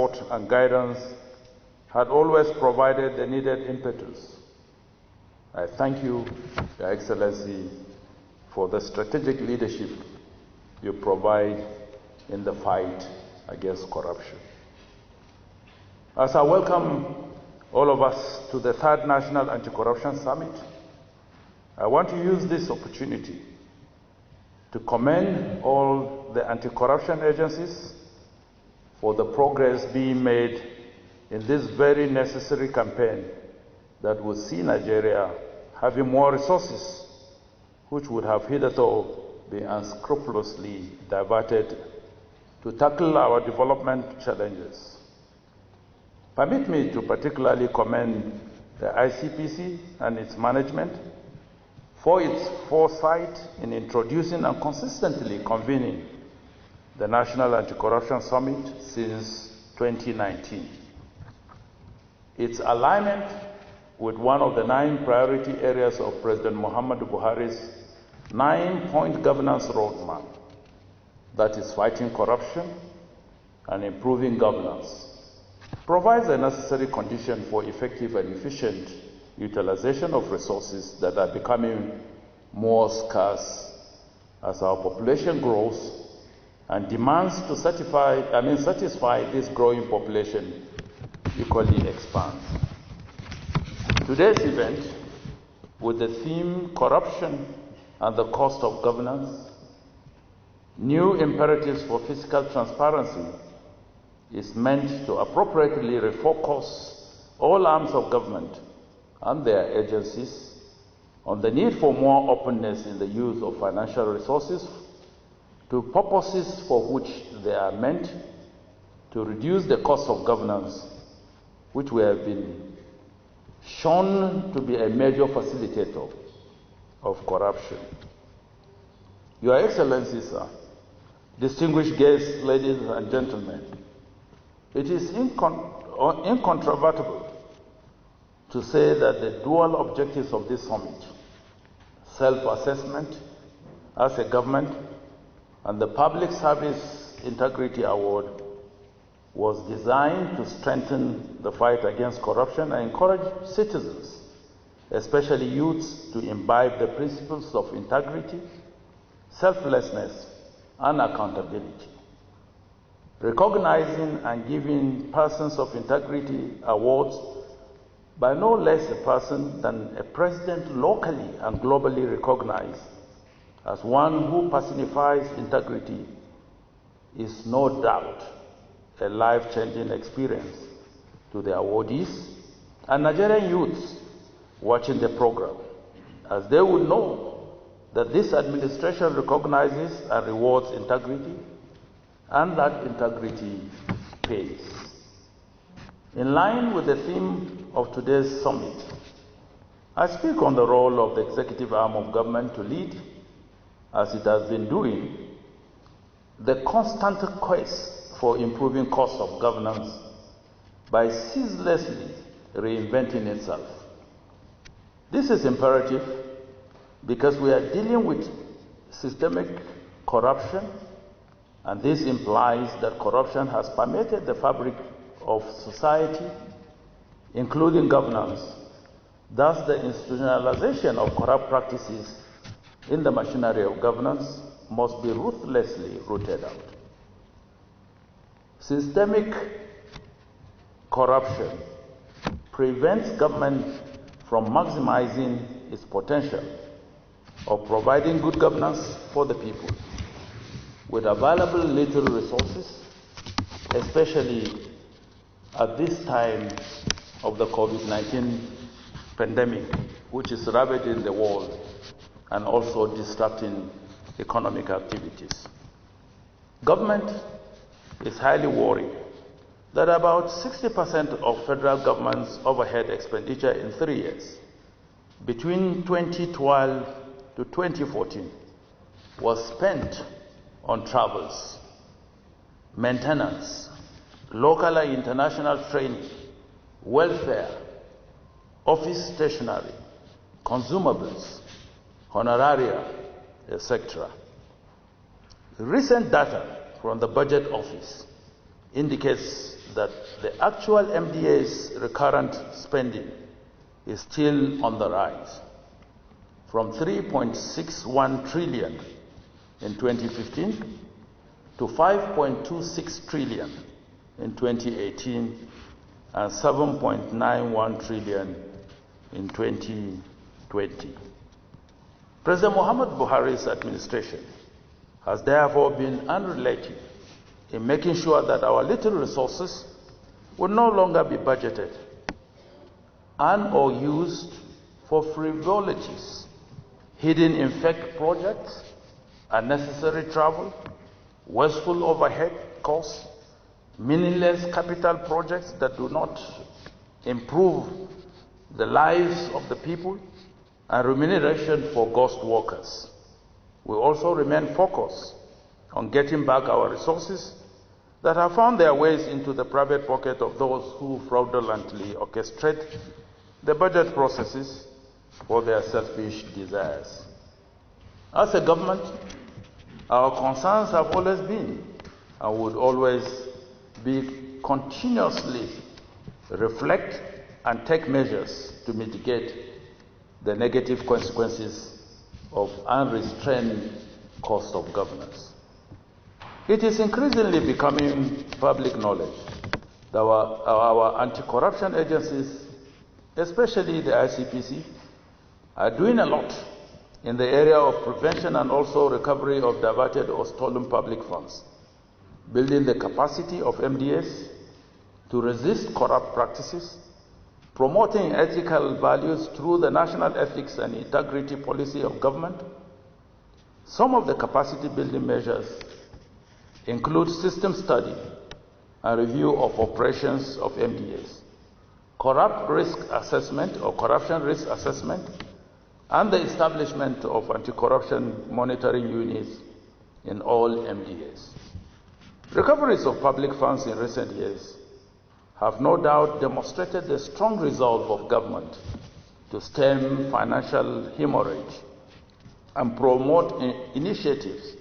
support and guidance had always provided the needed impetus. I thank you, Your Excellency, for the strategic leadership you provide in the fight against corruption. As I welcome all of us to the 3rd National Anti-Corruption Summit, I want to use this opportunity to commend all the anti-corruption agencies for the progress being made in this very necessary campaign that will see Nigeria having more resources which would have hitherto been unscrupulously diverted to tackle our development challenges. Permit me to particularly commend the ICPC and its management for its foresight in introducing and consistently convening the National Anti-Corruption Summit since 2019. Its alignment with one of the 9 priority areas of President Muhammadu Buhari's 9-point governance roadmap, that is fighting corruption and improving governance, provides a necessary condition for effective and efficient utilization of resources that are becoming more scarce as our population grows and demands to satisfy this growing population equally expands. Today's event, with the theme Corruption and the Cost of Governance, New Imperatives for Fiscal Transparency, is meant to appropriately refocus all arms of government and their agencies on the need for more openness in the use of financial resources to purposes for which they are meant, to reduce the cost of governance, which we have been shown to be a major facilitator of corruption. Your Excellency, sir, distinguished guests, ladies and gentlemen, it is incontrovertible to say that the dual objectives of this summit, self-assessment as a government and the Public Service Integrity Award, was designed to strengthen the fight against corruption and encourage citizens, especially youths, to imbibe the principles of integrity, selflessness, and accountability. Recognizing and giving persons of integrity awards by no less a person than a president locally and globally recognized as one who personifies integrity is no doubt a life-changing experience to the awardees and Nigerian youths watching the program, as they will know that this administration recognizes and rewards integrity, and that integrity pays. In line with the theme of today's summit, I speak on the role of the executive arm of government to lead, as it has been doing, the constant quest for improving cost of governance by ceaselessly reinventing itself. This is imperative because we are dealing with systemic corruption, and this implies that corruption has permeated the fabric of society, including governance. Thus, the institutionalization of corrupt practices in the machinery of governance must be ruthlessly rooted out. Systemic corruption prevents government from maximizing its potential of providing good governance for the people. With available little resources, especially at this time of the COVID-19 pandemic, which is ravaging the world and also disrupting economic activities. Government is highly worried that about 60% of federal government's overhead expenditure in 3 years, between 2012 to 2014, was spent on travels, maintenance, local and international training, welfare, office stationery, consumables, honoraria, etc. Recent data from the Budget Office indicates that the actual MDA's recurrent spending is still on the rise, from 3.61 trillion in 2015 to 5.26 trillion in 2018 and 7.91 trillion in 2020. President Muhammad Buhari's administration has therefore been unrelenting in making sure that our little resources will no longer be budgeted and or used for frivolities, hidden in fake projects, unnecessary travel, wasteful overhead costs, meaningless capital projects that do not improve the lives of the people, and remuneration for ghost workers. We also remain focused on getting back our resources that have found their ways into the private pocket of those who fraudulently orchestrate the budget processes for their selfish desires. As a government, our concerns have always been and would always be continuously reflect and take measures to mitigate the negative consequences of unrestrained cost of governance. It is increasingly becoming public knowledge that our anti-corruption agencies, especially the ICPC, are doing a lot in the area of prevention and also recovery of diverted or stolen public funds, building the capacity of MDAs to resist corrupt practices, promoting ethical values through the National Ethics and Integrity Policy of Government. Some of the capacity building measures include system study and review of operations of MDAs, corrupt risk assessment or corruption risk assessment, and the establishment of anti-corruption monitoring units in all MDAs. Recoveries of public funds in recent years have no doubt demonstrated the strong resolve of government to stem financial hemorrhage and promote initiatives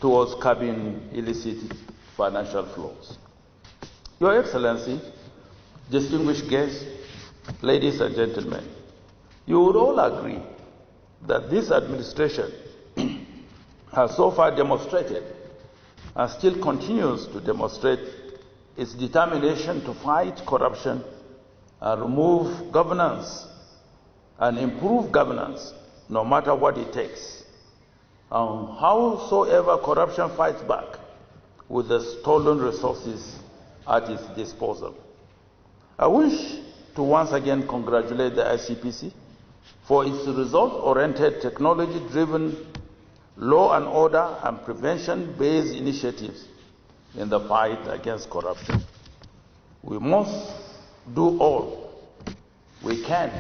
towards curbing illicit financial flows. Your Excellency, distinguished guests, ladies and gentlemen, you would all agree that this administration has so far demonstrated and still continues to demonstrate its determination to fight corruption and remove governance and improve governance, no matter what it takes. And howsoever corruption fights back with the stolen resources at its disposal. I wish to once again congratulate the ICPC for its result-oriented, technology-driven, law and order and prevention-based initiatives in the fight against corruption. We must do all we can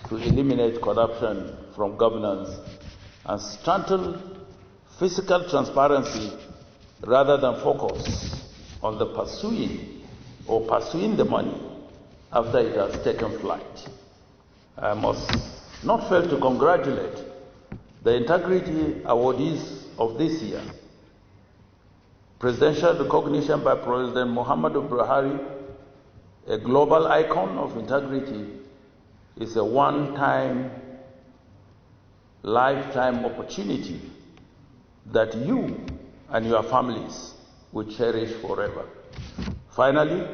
to eliminate corruption from governance and strengthen fiscal transparency rather than focus on the pursuing the money after it has taken flight. I must not fail to congratulate the integrity awardees of this year. Presidential recognition by President Muhammadu Buhari, a global icon of integrity, is a one-time, lifetime opportunity that you and your families will cherish forever. Finally,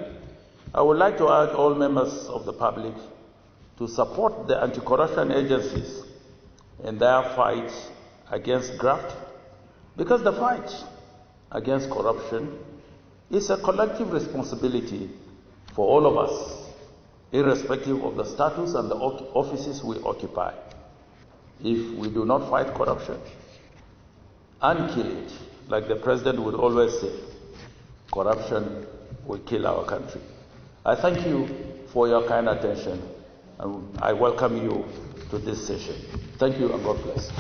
I would like to urge all members of the public to support the anti-corruption agencies in their fight against graft, because the fight against corruption is a collective responsibility for all of us, irrespective of the status and the offices we occupy. If we do not fight corruption and kill it, like the President would always say, corruption will kill our country. I thank you for your kind attention, and I welcome you to this session. Thank you, and God bless.